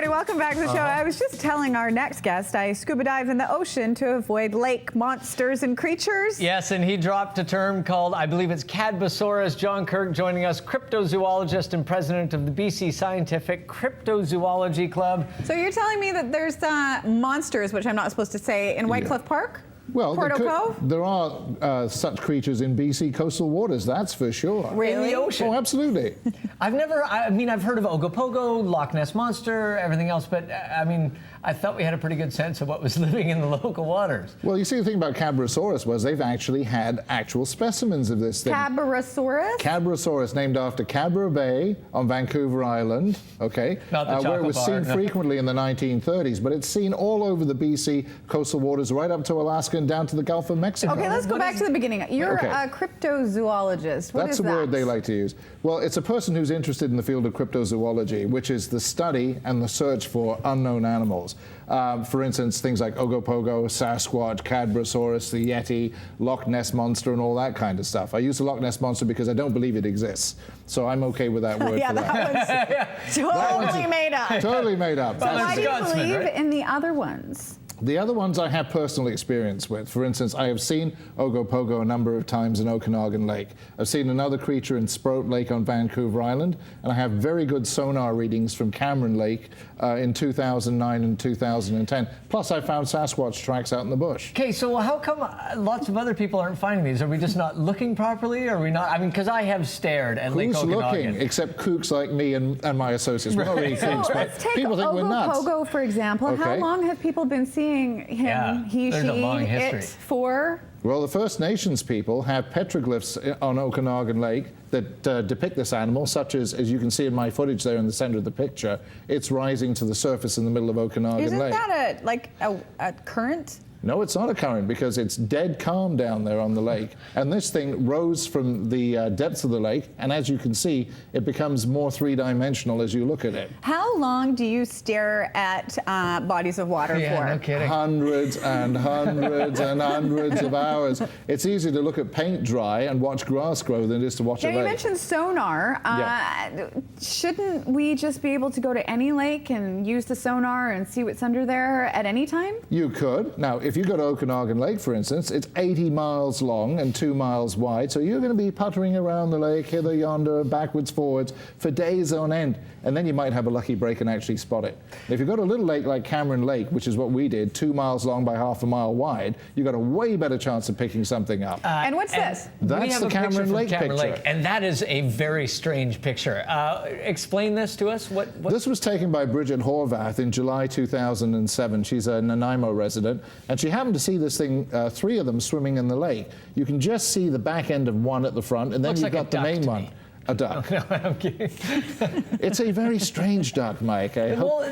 Welcome back to the show. I was just telling our next guest I scuba dive in the ocean to avoid lake monsters and creatures. Yes, and he dropped a term called, I believe it's Cadbosaurus. John Kirk joining us, cryptozoologist and president of the BC Scientific Cryptozoology Club. So you're telling me that there's monsters, which I'm not supposed to say, in Whitecliff Park? Well, Cove? there are such creatures in BC coastal waters, that's for sure. Really? In the ocean? Oh, absolutely. I've heard of Ogopogo, Loch Ness Monster, everything else, but I thought we had a pretty good sense of what was living in the local waters. Well, you see, the thing about Cadbosaurus was they've actually had actual specimens of this thing. Cadbosaurus? Cadbosaurus, named after Cadbora Bay on Vancouver Island, okay? Not the chocolate where it was seen frequently in the 1930s, but it's seen all over the BC coastal waters, right up to Alaska and down to the Gulf of Mexico. Okay, let's go back to the beginning. You're a cryptozoologist. What is that? That's the word they like to use. Well, it's a person who's interested in the field of cryptozoology, which is the study and the search for unknown animals. For instance, things like Ogopogo, Sasquatch, Cadbosaurus, the Yeti, Loch Ness Monster, and all that kind of stuff. I use the Loch Ness Monster because I don't believe it exists. So I'm okay with that word for that. Totally made up. Totally made up. So why do you believe in the other ones? The other ones I have personal experience with. For instance, I have seen Ogopogo a number of times in Okanagan Lake. I've seen another creature in Sproat Lake on Vancouver Island, and I have very good sonar readings from Cameron Lake in 2009 and 2010. Plus, I found Sasquatch tracks out in the bush. Okay, so how come lots of other people aren't finding these? Are we just not looking properly? Are we not? Because I have stared at Lake Okanagan. Who's looking, except kooks like me and my associates? We're not really kooks, but let's take people think we're nuts. Ogopogo, for example. Okay. How long have people been seeing him, he, there's she, a long history. it for? Well, the First Nations people have petroglyphs on Okanagan Lake that depict this animal, such as you can see in my footage there in the center of the picture. It's rising to the surface in the middle of Okanagan Lake. Isn't that a current? No, it's not a current because it's dead calm down there on the lake. And this thing rose from the depths of the lake, and as you can see, it becomes more three-dimensional as you look at it. How long do you stare at bodies of water for? No kidding. Hundreds and hundreds and hundreds of hours. It's easier to look at paint dry and watch grass grow than it is to watch a lake. You mentioned sonar. Shouldn't we just be able to go to any lake and use the sonar and see what's under there at any time? You could. Now, if you go to Okanagan Lake, for instance, it's 80 miles long and 2 miles wide, so you're going to be puttering around the lake, hither, yonder, backwards, forwards, for days on end, and then you might have a lucky break and actually spot it. If you go to a little lake like Cameron Lake, which is what we did, 2 miles long by half a mile wide, you've got a way better chance of picking something up. And what's this? That's the Cameron Lake picture. And that is a very strange picture. Explain this to us. What? This was taken by Bridget Horvath in July 2007. She's a Nanaimo resident, and she happened to see this thing, 3 of them swimming in the lake. You can just see the back end of one at the front, and then you've got the main one. A duck. No, I'm kidding. It's a very strange duck, Mike. I hope.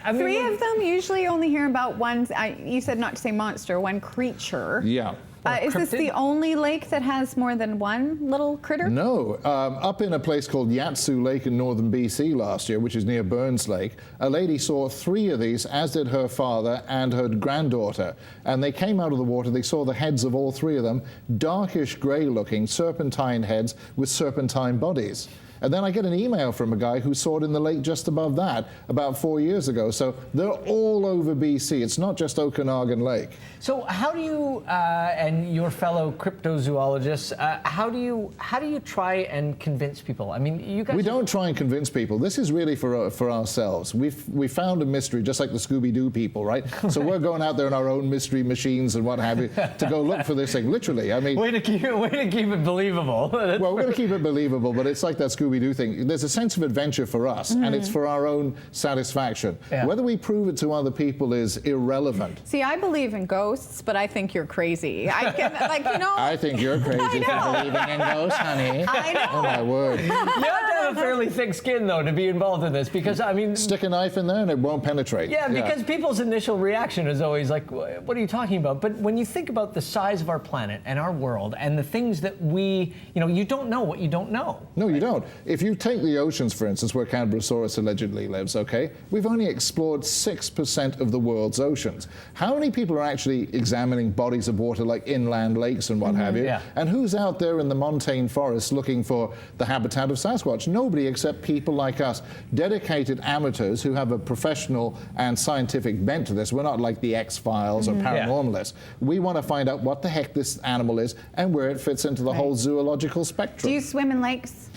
I mean, 3 of them. Usually only hear about one. You said not to say monster, one creature. Yeah. Is this the only lake that has more than one little critter? No. Up in a place called Yatsu Lake in northern BC last year, which is near Burns Lake, a lady saw 3 of these, as did her father and her granddaughter. And they came out of the water, they saw the heads of all 3 of them, darkish gray looking, serpentine heads with serpentine bodies. And then I get an email from a guy who saw it in the lake just above that about 4 years ago. So they're all over BC. It's not just Okanagan Lake. So how do you and your fellow cryptozoologists, how do you try and convince people? I mean, you guys. We don't try and convince people. This is really for ourselves. We found a mystery, just like the Scooby-Doo people, right? So we're going out there in our own mystery machines and what have you to go look for this thing. Literally, I mean. Way to keep it believable. Well, we're going to keep it believable, but it's like that Scooby-Doo thing. There's a sense of adventure for us, and it's for our own satisfaction. Yeah. Whether we prove it to other people is irrelevant. See, I believe in ghosts, but I think you're crazy. I can, I think you're crazy for believing in ghosts, honey. I know. Oh my word. You have to have a fairly thick skin, though, to be involved in this, because I mean. Stick a knife in there and it won't penetrate. Yeah, because people's initial reaction is always like, "What are you talking about?" But when you think about the size of our planet and our world and the things that we, you don't know what you don't know. No, you don't. If you take the oceans, for instance, where Cadbosaurus allegedly lives, okay, we've only explored 6% of the world's oceans. How many people are actually examining bodies of water like inland lakes and what have you? Yeah. And who's out there in the montane forest looking for the habitat of Sasquatch? nobody except people like us, dedicated amateurs who have a professional and scientific bent to this. We're not like the X-Files or paranormalists. We want to find out what the heck this animal is and where it fits into the whole zoological spectrum. Do you swim in lakes?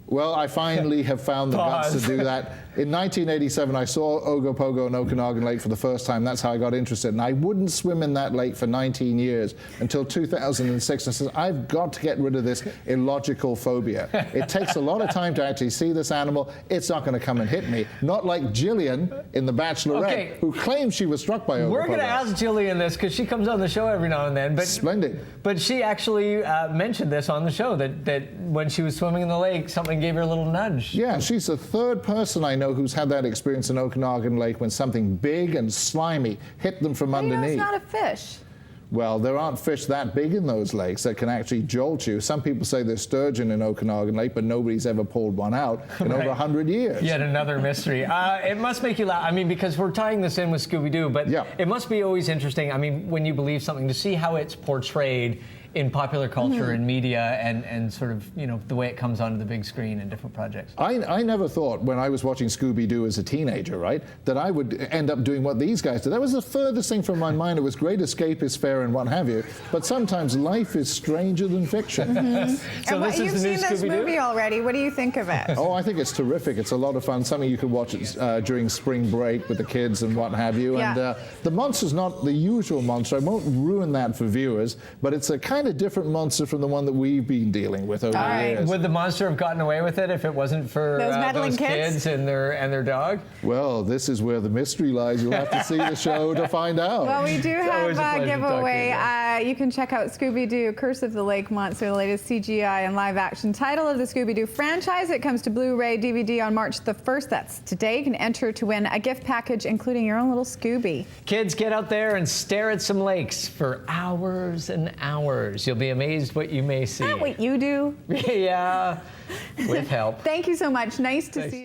Well, I finally have found the guts to do that. In 1987, I saw Ogopogo in Okanagan Lake for the first time. That's how I got interested. And I wouldn't swim in that lake for 19 years until 2006. I said, I've got to get rid of this illogical phobia. It takes a lot of time to actually see this animal. It's not going to come and hit me. Not like Jillian in The Bachelorette, who claims she was struck by Ogopogo. We're going to ask Jillian this because she comes on the show every now and then. But, Splendid. But she actually mentioned this on the show, that when she was swimming in the lake, something gave her a little nudge. Yeah, she's the third person I know who's had that experience in Okanagan Lake when something big and slimy hit them from underneath. It's not a fish. Well, there aren't fish that big in those lakes that can actually jolt you. Some people say there's sturgeon in Okanagan Lake, but nobody's ever pulled one out in over 100 years. Yet another mystery. It must make you laugh. I mean, because we're tying this in with Scooby-Doo, but it must be always interesting, I mean, when you believe something, to see how it's portrayed in popular culture and media and sort of, you know, the way it comes onto the big screen in different projects. I never thought when I was watching Scooby-Doo as a teenager, right, that I would end up doing what these guys did. That was the furthest thing from my mind. It was great escapist fare and what have you, but sometimes life is stranger than fiction. So And this is you've the new seen this Scooby-Doo? movie already. What do you think of it? Oh, I think it's terrific. It's a lot of fun. Something you could watch during spring break with the kids and what have you. Yeah. And the monster's not the usual monster. I won't ruin that for viewers, but it's a kind of different monster from the one that we've been dealing with over the years. Would the monster have gotten away with it if it wasn't for Those meddling those kids and their dog? Well, this is where the mystery lies. You'll have to see the show to find out. Well, we do have always a pleasure a talking giveaway. to You can check out Scooby-Doo, Curse of the Lake Monster, the latest CGI and live-action title of the Scooby-Doo franchise. It comes to Blu-ray DVD on March the 1st. That's today. You can enter to win a gift package, including your own little Scooby. Kids, get out there and stare at some lakes for hours and hours. You'll be amazed what you may see. Is that what you do? Yeah, with help. Thank you so much. Nice to see you.